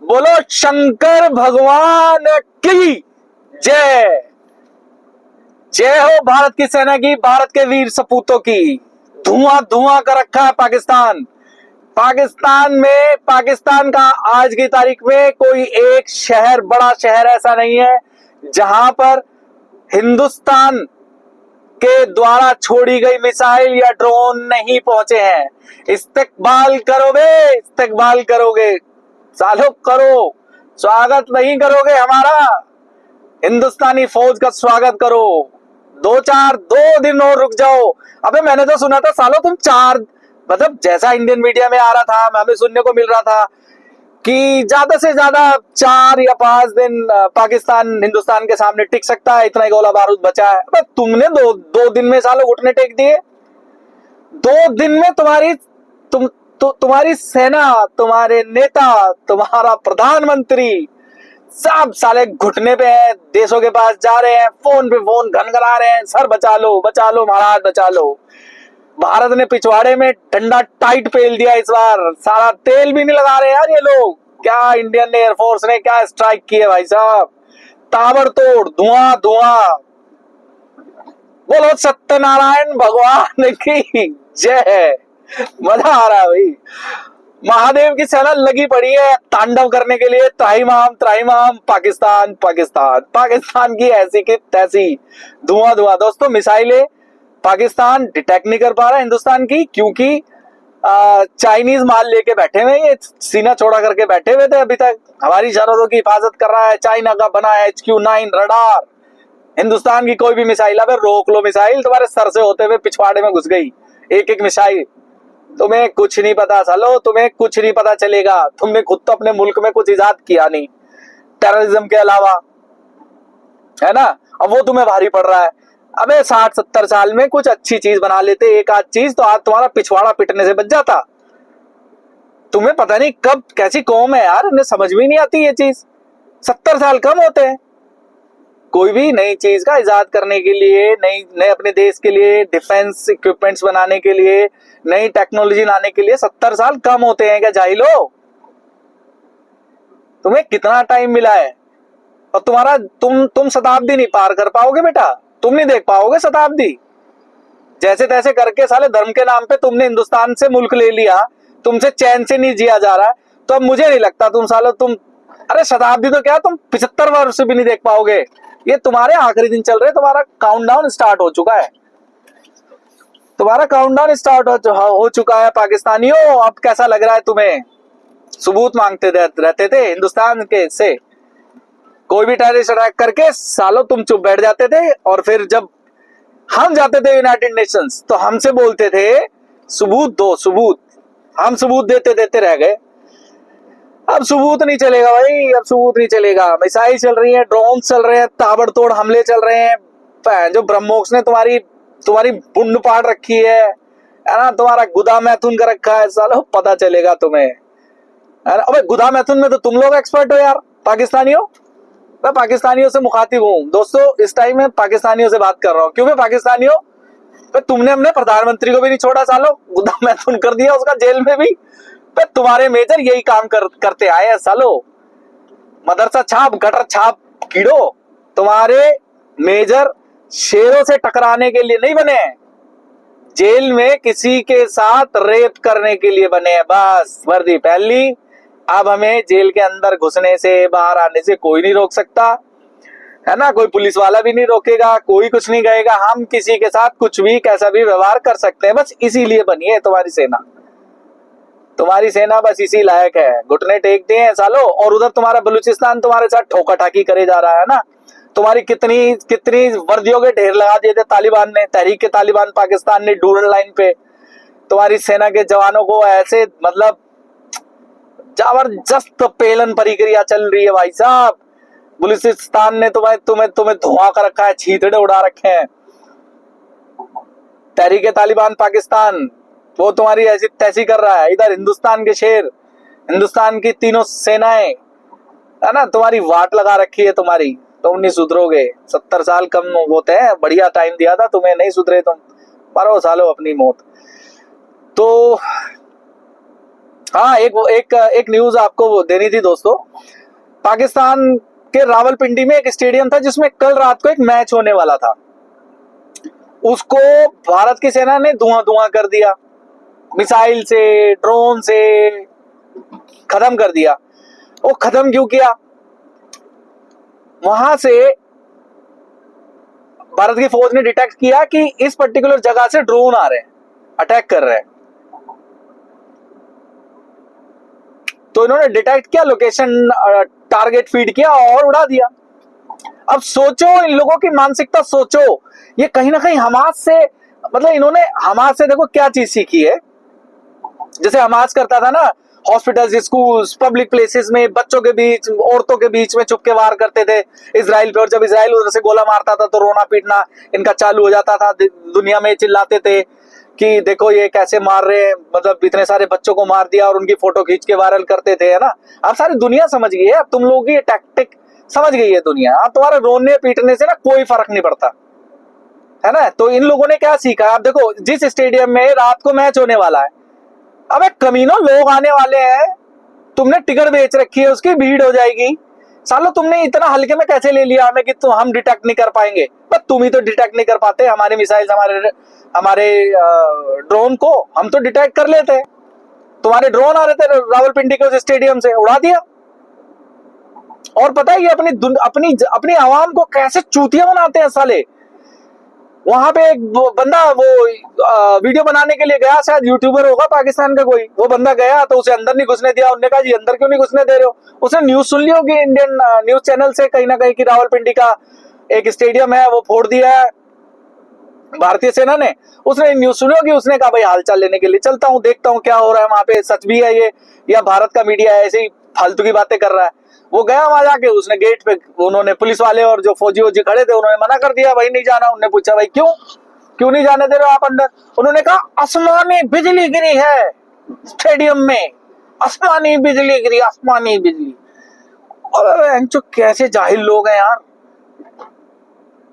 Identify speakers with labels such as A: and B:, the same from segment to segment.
A: बोलो शंकर भगवान की जय। जय हो भारत की सेना की, भारत के वीर सपूतों की। धुआं धुआं कर रखा है पाकिस्तान। पाकिस्तान का आज की तारीख में कोई एक शहर, बड़ा शहर ऐसा नहीं है जहां पर हिंदुस्तान के द्वारा छोड़ी गई मिसाइल या ड्रोन नहीं पहुंचे हैं। इस्तकबाल करोगे, इस्तकबाल करोगे, सालो करो। स्वागत नहीं करोगे हमारा, हिंदुस्तानी फौज का स्वागत करो। 2 दिन और रुक जाओ। अबे मैंने तो सुना था सालो तुम मतलब जैसा इंडियन मीडिया में आ रहा था, हमें सुनने को मिल रहा था कि ज्यादा से ज्यादा 4 या 5 दिन पाकिस्तान हिंदुस्तान के सामने टिक सकता है, इतना ही गोला बारूद बचा है। अबे तुमने दो दिन में सालो घुटने टेक दिए। 2 दिन में तुम्हारी सेना, तुम्हारे नेता, तुम्हारा प्रधानमंत्री सब साले घुटने पे है, देशों के पास जा रहे हैं, फोन पे फोन घनघना रहे हैं, सर बचा लो महाराज बचा लो। भारत ने पिछवाड़े में डंडा टाइट पेल दिया इस बार, सारा तेल भी नहीं लगा रहे यार ये लोग। क्या इंडियन एयरफोर्स ने क्या स्ट्राइक की है भाई साहब, ताबड़तोड़ धुआं धुआं। बोलो सत्यनारायण भगवान की जय। मजा आ रहा है भाई। महादेव की सेना लगी पड़ी है तांडव करने के लिए। त्राहिमाम पाकिस्तान पाकिस्तान पाकिस्तान की ऐसी की तैसी धुआं धुआं। दोस्तों मिसाइलें पाकिस्तान डिटेक्ट नहीं कर पा रहा हिंदुस्तान की, क्योंकि चाइनीज माल लेके बैठे हुए, ये सीना चौड़ा करके बैठे हुए थे अभी तक। हमारी सरहदों की हिफाजत कर रहा है चाइना का बना HQ-9 रडार। हिंदुस्तान की कोई भी मिसाइल, अबे रोक लो मिसाइल, तुम्हारे सर से होते हुए पिछवाड़े में घुस गई एक एक मिसाइल। तुम्हें कुछ नहीं पता सालो, तुम्हें कुछ नहीं पता चलेगा। तुमने खुद तो अपने मुल्क में कुछ इजाद किया नहीं टेररिज्म के अलावा, है ना। अब वो तुम्हें भारी पड़ रहा है। अबे 60-70 साल में कुछ अच्छी चीज बना लेते, एक आध चीज, तो आज तुम्हारा पिछवाड़ा पिटने से बच जाता। तुम्हें पता नहीं कब कैसी कौम है यार, इन्हें समझ में नहीं आती ये चीज। 70 साल कम होते हैं कोई भी नई चीज का इजाद करने के लिए, नए अपने देश के लिए डिफेंस इक्विपमेंट्स बनाने के लिए, नई टेक्नोलॉजी लाने के लिए 70 साल कम होते हैं क्या जाहिलो। तुम्हें कितना टाइम मिला है, और तुम शताब्दी नहीं पार कर पाओगे बेटा, तुम नहीं देख पाओगे शताब्दी। जैसे तैसे करके साले धर्म के नाम पे तुमने हिंदुस्तान से मुल्क ले लिया, तुमसे चैन से नहीं जिया जा रहा, तो अब मुझे नहीं लगता अरे शताब्दी तो क्या, तुम 75 वर्ष भी नहीं देख पाओगे। ये तुम्हारे आखिरी दिन चल रहे, तुम्हारा काउंटडाउन स्टार्ट हो चुका है, तुम्हारा काउंटडाउन स्टार्ट हो चुका है पाकिस्तानियों। अब कैसा लग रहा है तुम्हें। सबूत मांगते रहते थे हिंदुस्तान के से, कोई भी टेररिस्ट अटैक करके सालों तुम चुप बैठ जाते थे, और फिर जब हम जाते थे यूनाइटेड नेशंस तो हमसे बोलते थे सबूत दो सबूत। हम सबूत देते देते रह गए। अब सबूत नहीं चलेगा भाई, अब सबूत नहीं चलेगा। मिसाइल चल रही है, ड्रोन चल रहे हैं, ताबड़तोड़ हमले चल रहे हैं। जो ब्रह्मोस ने तुम्हारी बुंड पाड़ रखी है ना, तुम्हारा गुदा मैथुन कर रखा है सालो, पता चलेगा तुम्हें। अबे गुदा मैथुन में तो तुम लोग एक्सपर्ट हो यार पाकिस्तानियों। मैं पाकिस्तानियों से मुखातिब हूँ दोस्तों, इस टाइम में पाकिस्तानियों से बात कर रहा हूँ। क्योंकि पाकिस्तानियों, तुमने हमने प्रधानमंत्री को भी नहीं छोड़ा सालो, गुदा मैथुन कर दिया उसका जेल में भी। तुम्हारे मेजर यही काम करते आए हैं सालो। मदरसा छाप गटर छाप कीड़ो, तुम्हारे मेजर शेरों से टकराने के लिए नहीं बने हैं, जेल में किसी के साथ रेप करने के लिए बने हैं। बस वर्दी पहन ली, अब हमें जेल के अंदर घुसने से, बाहर आने से कोई नहीं रोक सकता, है ना। कोई पुलिस वाला भी नहीं रोकेगा, कोई कुछ नहीं कहेगा। हम किसी के साथ कुछ भी कैसा भी व्यवहार कर सकते हैं, बस इसीलिए बनी है तुम्हारी सेना। तुम्हारी सेना बस इसी लायक है, घुटने टेक दिए हैं सालो। और उधर तुम्हारा बलूचिस्तान तुम्हारे साथ ठोका ठाकी करे जा रहा है ना। तुम्हारी कितनी वर्दियों के ढेर लगा दिए थे तालिबान ने, तहरीक तालिबान पाकिस्तान ने डूरन लाइन पे। तुम्हारी सेना के जवानों को ऐसे मतलब जबरदस्त पेलन प्रक्रिया चल रही है भाई साहब। बलूचिस्तान ने तुम्हें धुआं कर रखा है, छींतड़े उड़ा रखे हैं। तहरीक तालिबान पाकिस्तान वो तुम्हारी ऐसी तैसी कर रहा है। इधर हिंदुस्तान के शेर, हिंदुस्तान की तीनों सेनाएं, है ना, तुम्हारी वाट लगा रखी है तुम्हारी। तुम नहीं सुधरोगे। 70 साल कम होते हैं, बढ़िया टाइम दिया था तुम्हें, नहीं सुधरे तुम, मरो सालो अपनी मौत। तो हाँ, एक न्यूज आपको देनी थी दोस्तों। पाकिस्तान के रावलपिंडी में एक स्टेडियम था जिसमें कल रात को एक मैच होने वाला था। उसको भारत की सेना ने धुआं धुआं कर दिया, मिसाइल से, ड्रोन से खत्म कर दिया। वो खत्म क्यों किया? वहां से भारत की फौज ने डिटेक्ट किया कि इस पर्टिकुलर जगह से ड्रोन आ रहे हैं, अटैक कर रहे हैं। तो इन्होंने डिटेक्ट किया, लोकेशन टारगेट फीड किया और उड़ा दिया। अब सोचो इन लोगों की मानसिकता, सोचो ये कहीं ना कहीं हमास से, मतलब इन्होंने हमास से देखो क्या चीज सीखी है। जैसे हमास करता था ना, हॉस्पिटल्स, स्कूल्स, पब्लिक प्लेसेस में बच्चों के बीच, औरतों के बीच में चुपके वार करते थे इजराइल पे, और जब इजराइल उधर से गोला मारता था तो रोना पीटना इनका चालू हो जाता था। दुनिया में चिल्लाते थे कि देखो ये कैसे मार रहे हैं, मतलब इतने सारे बच्चों को मार दिया, और उनकी फोटो खींच के वायरल करते थे, है ना। अब सारी दुनिया समझ गई है, अब तुम लोगों की ये टैक्टिक समझ गई है दुनिया। अब तुम्हारे रोने पीटने से ना कोई फर्क नहीं पड़ता, है ना। तो इन लोगों ने क्या सीखा, आप देखो जिस स्टेडियम में रात को मैच होने वाला है, अबे कमीनों लोग आने वाले हैं, तुमने टिकट बेच रखी है, उसकी भीड़ हो जाएगी। सालो तुमने इतना हल्के में कैसे ले लिया हमें कि तो हम डिटेक्ट नहीं कर पाएंगे। पर तुम ही तो डिटेक्ट नहीं कर पाते हमारे मिसाइल्स, हमारे ड्रोन को हम तो डिटेक्ट कर लेते। तुम्हारे ड्रोन आ रहे थे रावलपिंडी के उस स्टेडियम से, उड़ा दिया। और पता है ये अपनी अपनी अपनी आवाम को कैसे चूतिया बनाते हैं साले। वहां पे एक बंदा वो वीडियो बनाने के लिए गया, शायद यूट्यूबर होगा पाकिस्तान का कोई, वो बंदा गया तो उसे अंदर नहीं घुसने दिया। उन्होंने कहा जी अंदर क्यों नहीं घुसने दे रहे हो? उसने न्यूज सुन ली होगी इंडियन न्यूज चैनल से कहीं ना कहीं कि रावलपिंडी का एक स्टेडियम है वो फोड़ दिया है भारतीय सेना ने। उसने न्यूज सुनी होगी, उसने कहा भाई हालचाल लेने के लिए चलता हूँ, देखता हूँ क्या हो रहा है वहां पे, सच भी है ये या भारत का मीडिया ऐसे ही फालतू की बातें कर रहा है। वो गया वहां जाके, उसने गेट पे, उन्होंने पुलिस वाले और जो फौजी वोजी खड़े थे उन्होंने मना कर दिया, भाई नहीं जाना। उन्होंने पूछा भाई क्यों नहीं जाने दे रहे हो आप अंदर? उन्होंने कहा आसमानी बिजली गिरी है स्टेडियम में, आसमानी बिजली गिरी, आसमानी बिजली। और कैसे जाहिल लोग हैं यार,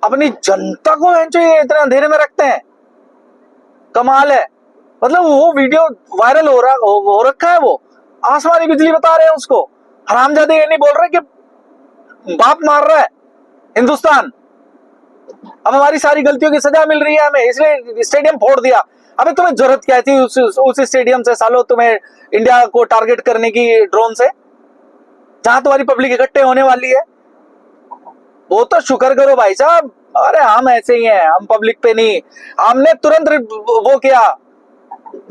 A: अपनी जनता को ये इतना अंधेरे में रखते हैं, कमाल है। मतलब वो वीडियो वायरल हो रखा है, वो आसमानी बिजली बता रहे हैं उसको। हरामजादे ये नहीं बोल रहे कि बाप मार रहा है हिंदुस्तान, अब हमारी सारी गलतियों की सजा मिल रही है हमें, इसलिए स्टेडियम फोड़ दिया। अबे तुम्हें जरूरत क्या थी उस स्टेडियम से सालो, तुम्हें इंडिया को टारगेट करने की ड्रोन से, जहां तुम्हारी पब्लिक इकट्ठे होने वाली है। वो तो शुक्र करो भाई साहब, अरे हम ऐसे ही हैं, हम पब्लिक पे नहीं, हमने तुरंत वो किया,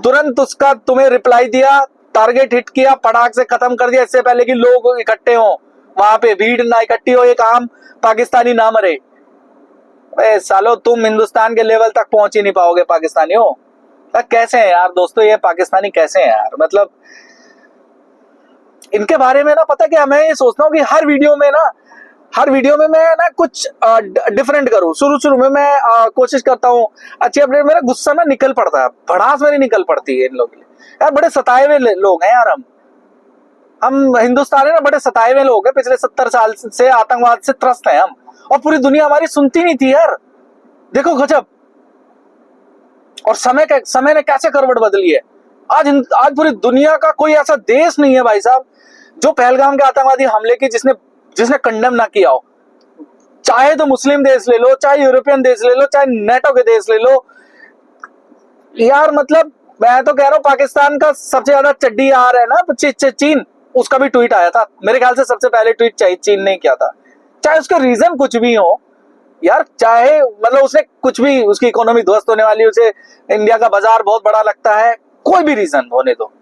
A: तुरंत उसका तुम्हें रिप्लाई दिया, टारगेट हिट किया, पटाख से खत्म कर दिया, इससे पहले कि लोग इकट्ठे हो वहां पे, भीड़ ना इकट्ठी हो, एक आम पाकिस्तानी ना मरे। सालो तुम हिंदुस्तान के लेवल तक पहुंच ही नहीं पाओगे पाकिस्तानियों। कैसे हैं यार दोस्तों ये पाकिस्तानी, कैसे हैं यार। मतलब इनके बारे में ना पता क्या, मैं ये सोचता हूँ कि हर वीडियो में मैं ना कुछ डिफरेंट करूं। शुरू में मैं कोशिश करता हूँ अच्छी अपडेट, मेरा गुस्सा ना निकल पड़ता है, भड़ास मेरी निकल पड़ती है इन लोगों के लिए। यार बड़े सताए हुए लोग हैं यार, हम हिंदुस्तानी ना बड़े सताए हुए लोग हैं, पिछले 70 साल से आतंकवाद से त्रस्त हैं हम, और पूरी दुनिया हमारी सुनती नहीं थी यार। देखो गजब, और समय ने कैसे करवट बदली है। आज पूरी दुनिया का कोई ऐसा देश नहीं है भाई साहब जो पहलगाम के आतंकवादी हमले की जिसने कंडेम ना किया हो। चाहे तो मुस्लिम देश ले लो, चाहे यूरोपियन देश ले लो, चाहे नेटो के देश ले लो यार। मतलब मैं तो कह रहा हूँ पाकिस्तान का सबसे ज्यादा चड्डी आ रहा है ना चीन, उसका भी ट्वीट आया था मेरे ख्याल से, सबसे पहले ट्वीट चीन ने किया था। चाहे उसका रीजन कुछ भी हो यार, चाहे मतलब उसने कुछ भी, उसकी इकोनॉमी ध्वस्त होने वाली, उसे इंडिया का बाजार बहुत बड़ा लगता है, कोई भी रीजन होने दो,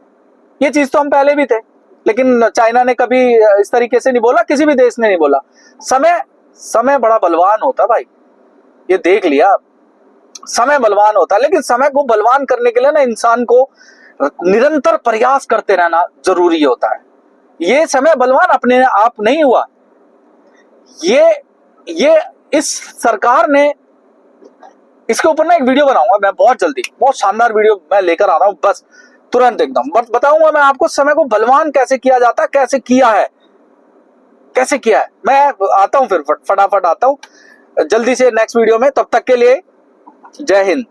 A: ये चीज तो हम पहले भी थे, लेकिन चाइना ने कभी इस तरीके से नहीं बोला, किसी भी देश ने नहीं बोला। समय बड़ा बलवान होता भाई, ये देख लिया, समय बलवान होता। लेकिन समय को बलवान करने के लिए ना इंसान को निरंतर प्रयास करते रहना जरूरी होता है। ये समय बलवान अपने आप नहीं हुआ, ये इस सरकार ने, इसके ऊपर ना एक वीडियो बनाऊंगा मैं बहुत जल्दी, बहुत शानदार वीडियो मैं लेकर आ रहा हूं, बस तुरंत एकदम बताऊंगा मैं आपको समय को बलवान कैसे किया जाता है, कैसे किया है। मैं आता हूं फिर फटाफट आता हूं जल्दी से नेक्स्ट वीडियो में। तब तक के लिए जय हिंद।